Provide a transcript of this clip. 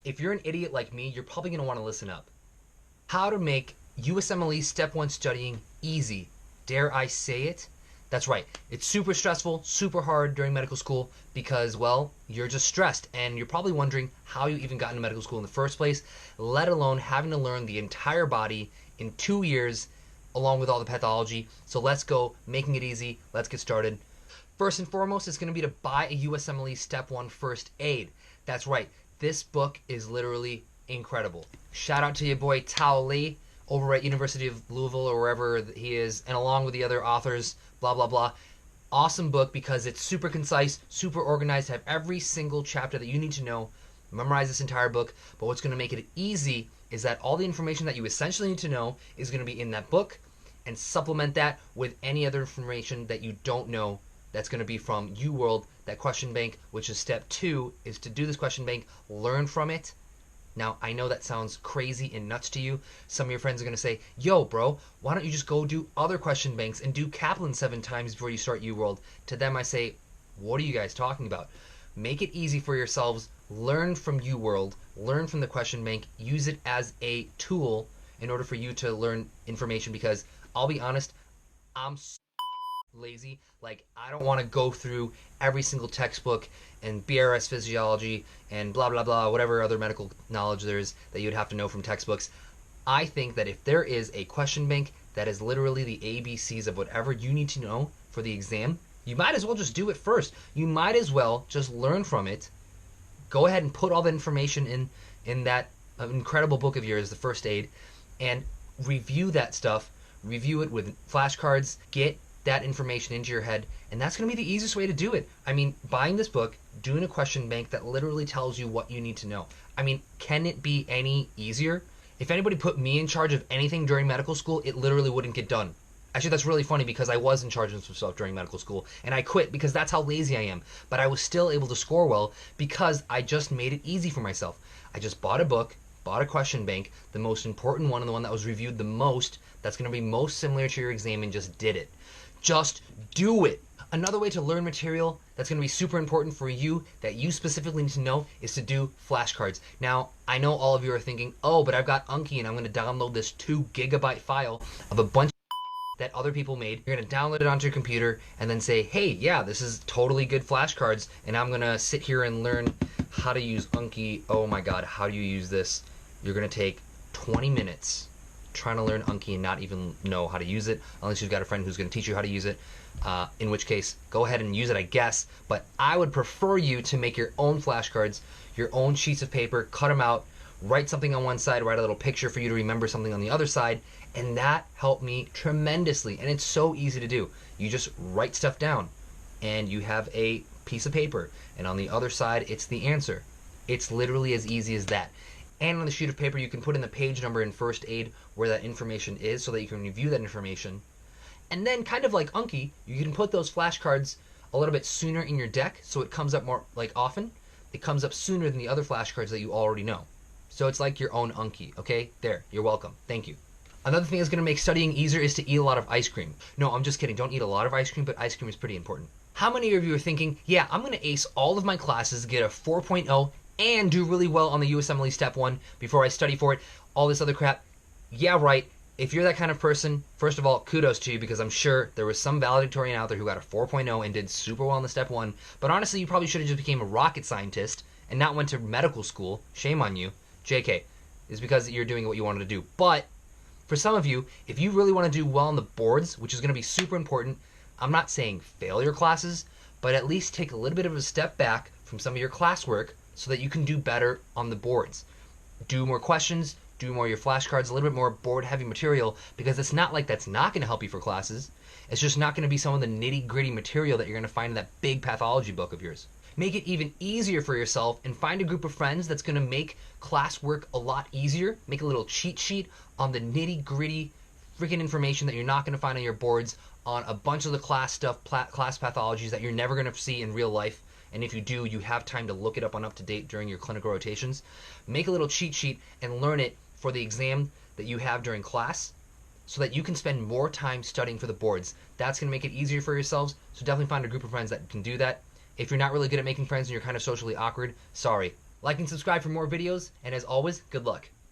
If you're an idiot like me, you're probably going to want to listen up. How to make USMLE Step 1 studying easy. Dare I say it? That's right. It's super stressful, super hard during medical school because, well, you're just stressed and you're probably wondering how you even got into medical school in the first place, let alone having to learn the entire body in 2 years along with all the pathology. So let's go, making it easy. Let's get started. First and foremost, it's going to be to buy a USMLE Step 1 First Aid. That's right. This book is literally incredible. Shout out to your boy Tao Lee over at University of Louisville or wherever he is, and along with the other authors, blah, blah, blah. Awesome book because it's super concise, super organized, have every single chapter that you need to know. Memorize this entire book, but what's going to make it easy is that all the information that you essentially need to know is going to be in that book, and supplement that with any other information that you don't know that's going to be from UWorld, that question bank, which is step 2, is to do this question bank, learn from it. Now, I know that sounds crazy and nuts to you. Some of your friends are going to say, yo, bro, why don't you just go do other question banks and do Kaplan 7 times before you start UWorld? To them, I say, what are you guys talking about? Make it easy for yourselves. Learn from UWorld. Learn from the question bank. Use it as a tool in order for you to learn information because, I'll be honest, I'm lazy. Like, I don't want to go through every single textbook and BRS physiology and blah blah blah, whatever other medical knowledge there is that you'd have to know from textbooks. I think that if there is a question bank that is literally the ABCs of whatever you need to know for the exam, you might as well just do it first. You might as well just learn from it. Go ahead and put all the information in that incredible book of yours, the First Aid, and review that stuff. Review it with flashcards. Get that information into your head, and that's going to be the easiest way to do it. I mean, buying this book, doing a question bank that literally tells you what you need to know. I mean, can it be any easier? If anybody put me in charge of anything during medical school, it literally wouldn't get done. Actually, that's really funny because I was in charge of some stuff during medical school, and I quit because that's how lazy I am. But I was still able to score well because I just made it easy for myself. I just bought a book, bought a question bank, the most important one and the one that was reviewed the most, that's going to be most similar to your exam, and just did it. Just do it. Another way to learn material that's going to be super important for you that you specifically need to know is to do flashcards. Now, I know all of you are thinking, oh, but I've got Anki and I'm going to download this 2 gigabyte file of a bunch that other people made. You're going to download it onto your computer and then say, hey, yeah, this is totally good flashcards, and I'm going to sit here and learn how to use Anki. Oh my God, how do you use this? You're going to take 20 minutes trying to learn Anki and not even know how to use it, unless you've got a friend who's going to teach you how to use it, in which case, go ahead and use it, I guess. But I would prefer you to make your own flashcards, your own sheets of paper, cut them out, write something on one side, write a little picture for you to remember something on the other side, and that helped me tremendously. And it's so easy to do. You just write stuff down, and you have a piece of paper, and on the other side, it's the answer. It's literally as easy as that. And on the sheet of paper, you can put in the page number in First Aid where that information is so that you can review that information. And then, kind of like Anki, you can put those flashcards a little bit sooner in your deck so it comes up more often. It comes up sooner than the other flashcards that you already know. So it's like your own Anki, okay? There, you're welcome. Thank you. Another thing that's going to make studying easier is to eat a lot of ice cream. No, I'm just kidding. Don't eat a lot of ice cream, but ice cream is pretty important. How many of you are thinking, yeah, I'm going to ace all of my classes, get a 4.0, and do really well on the USMLE Step 1 before I study for it, all this other crap? Yeah, right. If you're that kind of person, first of all, kudos to you, because I'm sure there was some valedictorian out there who got a 4.0 and did super well in the Step 1. But honestly, you probably should have just became a rocket scientist and not went to medical school. Shame on you. JK. It's because you're doing what you wanted to do. But for some of you, if you really want to do well on the boards, which is going to be super important, I'm not saying fail your classes, but at least take a little bit of a step back from some of your classwork so that you can do better on the boards. Do more questions, do more of your flashcards, a little bit more board-heavy material, because it's not like that's not going to help you for classes. It's just not going to be some of the nitty-gritty material that you're going to find in that big pathology book of yours. Make it even easier for yourself and find a group of friends that's going to make classwork a lot easier. Make a little cheat sheet on the nitty-gritty freaking information that you're not going to find on your boards, on a bunch of the class stuff, class pathologies that you're never going to see in real life. And if you do, you have time to look it up on UpToDate during your clinical rotations. Make a little cheat sheet and learn it for the exam that you have during class so that you can spend more time studying for the boards. That's going to make it easier for yourselves, so definitely find a group of friends that can do that. If you're not really good at making friends and you're kind of socially awkward, sorry, Like and subscribe for more videos, and as always, good luck.